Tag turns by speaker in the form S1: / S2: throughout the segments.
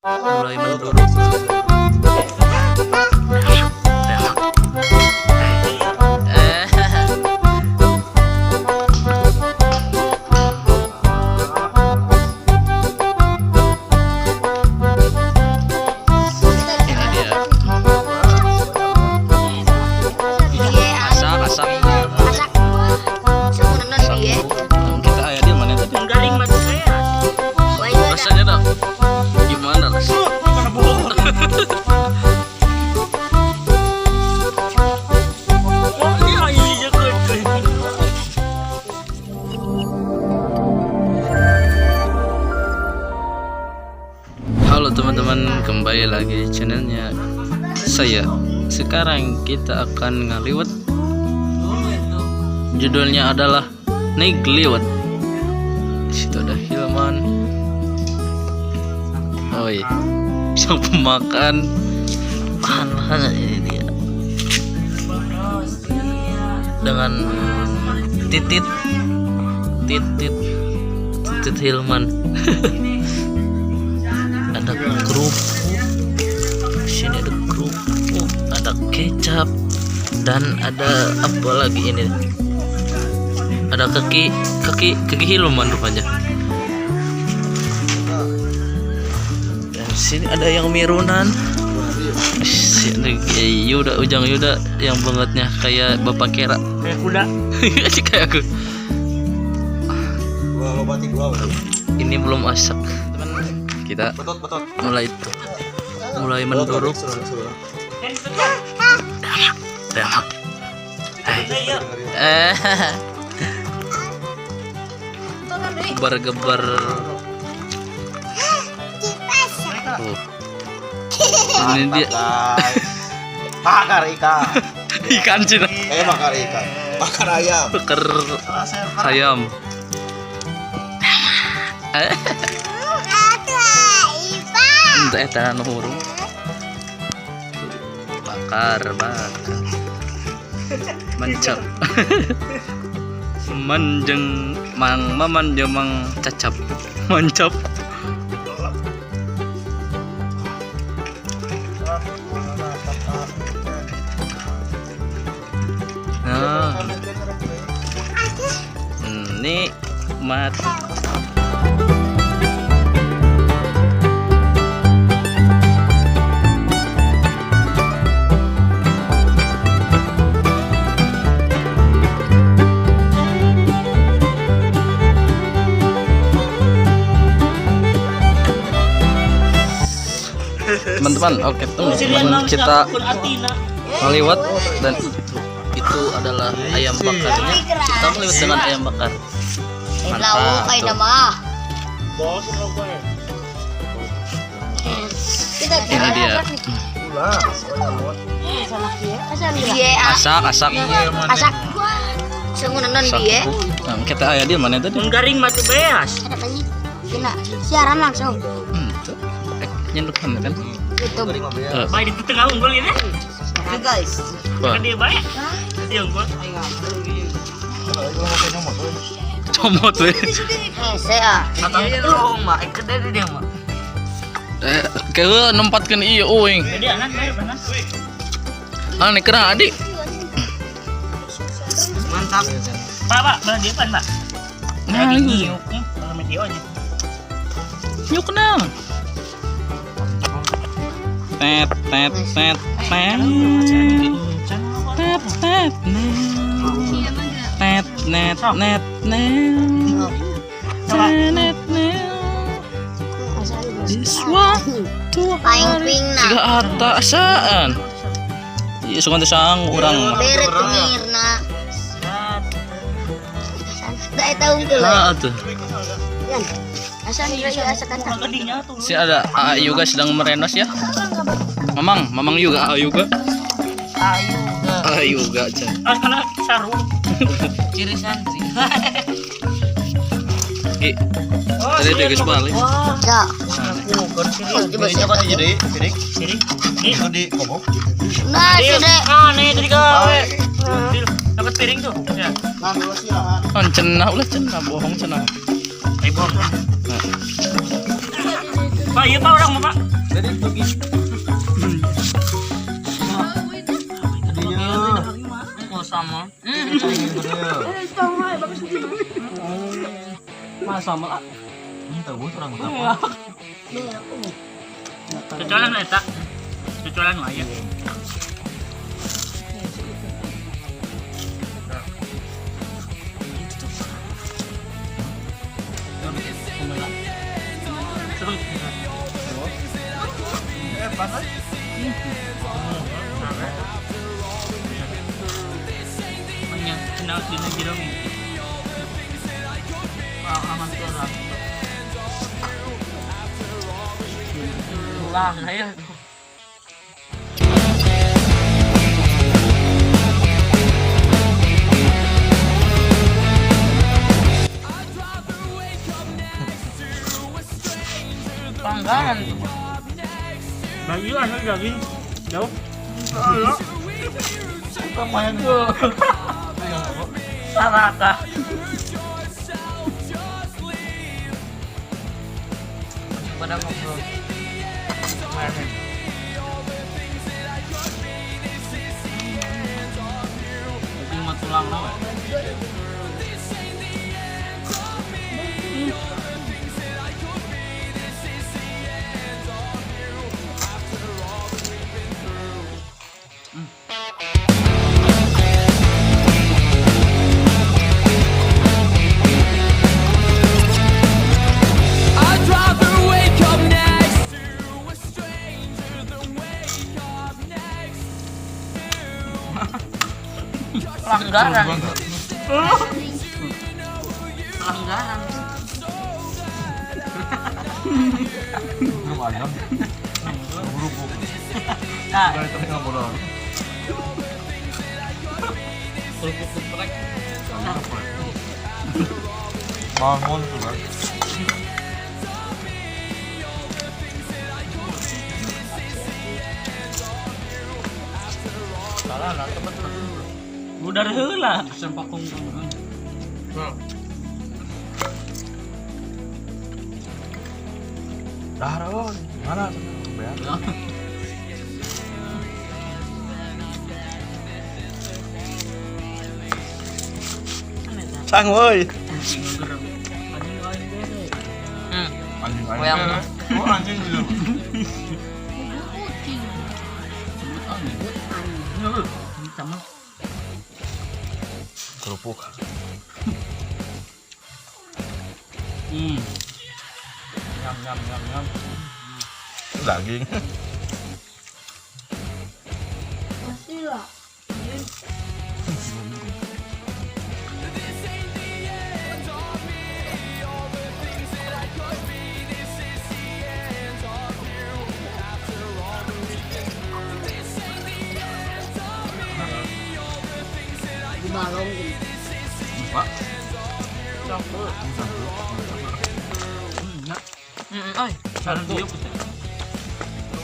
S1: mulai mendorong. Halo teman-teman, kembali lagi channelnya saya. Sekarang kita akan ngeliwat. Judulnya adalah Ngliwet. Di situ ada Hilman. Oi, sang pemakan bahan-bahan ini dia. Dengan titit Hilman. Ada kerupuk, sini ada kerupuk, ada kecap, dan ada apa lagi ini? Ada kaki Hilman rupanya. Dan sini ada yang mirunan. Sini Yuda, ujang Yuda yang bangetnya kayak Bapak Kera.
S2: Kayak kuda.
S1: Kayak aku. Ini belum asak. Kita mulai mendorong. Gebar-gebar. Ini dia
S3: bakar ikan.
S1: Ikan Cina.
S3: Bakar ikan. Bakar ayam.
S1: Bakar ayam. Entah tanah huruf. Bakar. Mencap. Manjeng cacap. Mancap. Nah, nikmat. Teman-teman, oke teman-teman, kita meliwat dan itu adalah ayam bakarnya. Kita meliwat dengan ayam bakar. Mantap. Ini dia. Asak. Kita ayah dia mana tadi?
S2: Menggaring matu beas.
S4: Siaran langsung.
S1: Nyentukan kan?
S2: Baik di tengah unggul ini.
S4: Guys.
S2: Kan dia baik. Dia unggul.
S1: Comot weh.
S4: Saya.
S2: Atau itu mah ikut dia mah.
S1: Kayak nempatkan iya uing.
S2: Jadi anak dari mana?
S1: Nih kena adik.
S2: Mantap. Pak, belah dia pan, Pak.
S1: Nah,
S2: Nyuk. Kalau videonya.
S1: Yuk kena. Tet. Tiga atasaan. Iya, suka sang orang.
S4: Beret mirna. Dah tahu itu
S1: Nah,
S4: lah.
S1: tuh.
S4: Asal asakan
S2: Gedinya tuh.
S1: Si ada A juga sedang merenos ya. Mamang juga A juga. A juga aja.
S2: Karena sarung. Ciri santri.
S1: Tadi dia guys balik.
S4: Ya.
S3: Coba siapa jadi?
S2: Sini.
S3: Itu di komo.
S4: Nah, sudah.
S2: Nih tadi gawe. Dapat piring tuh. Ya.
S1: Cenah ulah cenah bohong cenah.
S2: Ayo, Bang. Pak, iya Pak orang Pak.
S1: Jadi pergi.
S2: Oh sama.
S1: Masa malah
S3: Tahu bos orang apa?
S2: Kecualan eta. Kecualan aja. Kenal dina jerong ini. Aman tuh orang. Ulang aja. Panggangan tuh. Bagi anak daging jauh. Ayo.
S3: Kemayan
S2: Saraka. Pada ngobrol. Kemarin. Tapi mah tulang nawa. Pelanggaran. Pelanggaran.
S3: belum ayam. Buru-buru.
S2: Nah,
S3: Dari tadi nggak boleh. Bangun tuh kan.
S2: salah lah teman. Budar heula sempakung.
S3: Daron, mana? Bayar. Sang woi. Anjing
S2: Goyang.
S3: Oh anjing gitu.
S2: Sama
S3: Kerupuk.
S2: Nyam nyam nyam nyam.
S3: Daging.
S4: Masih lah. Di balong gitu.
S3: Pak.
S2: Campur. Oi, salah tiup.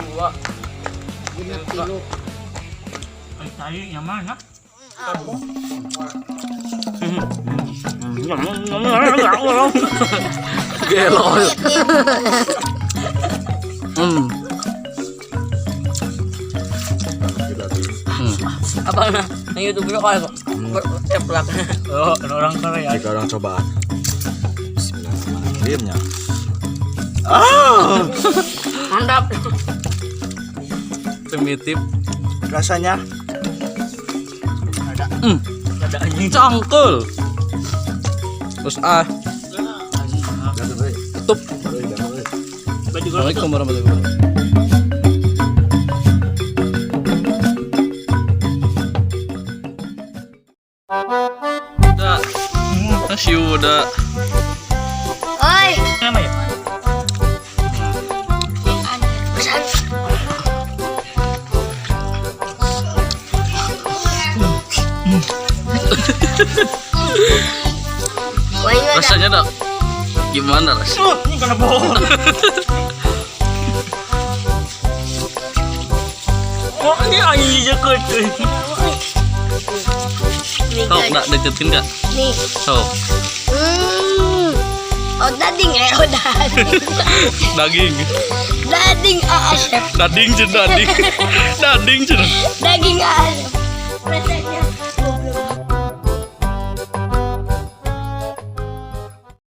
S2: Dua.
S4: Genap tiluk.
S2: Ay, tayo yang mana?
S1: Gelo.
S2: Apa na? Ang YouTube ko kayo. Teplak. Oh, orang Korea.
S3: Jika orang coba. Bismillahirrahmanirrahim. Ah,
S2: Mantap.
S1: Primitif.
S3: rasanya
S2: Ada anjing.
S1: Cangkul. Terus tutup. Assalamualaikum warahmatullahi wabarakatuh. Udah. Nasi udah.
S4: Oi.
S2: Apa ya?
S4: Pesan. Wah, ini ada.
S1: Rasanya dah gimana rasanya?
S2: Ini kena bohong. Oh, ini anjing jekut.
S4: Nih
S1: Sok
S4: guys.
S1: nak deketin gak?
S4: Nih.
S1: Sok.
S4: Oh dading oh dading.
S1: Daging.
S4: Dading Asep.
S1: Dading cenah. Dading cenah.
S4: Daging Asep.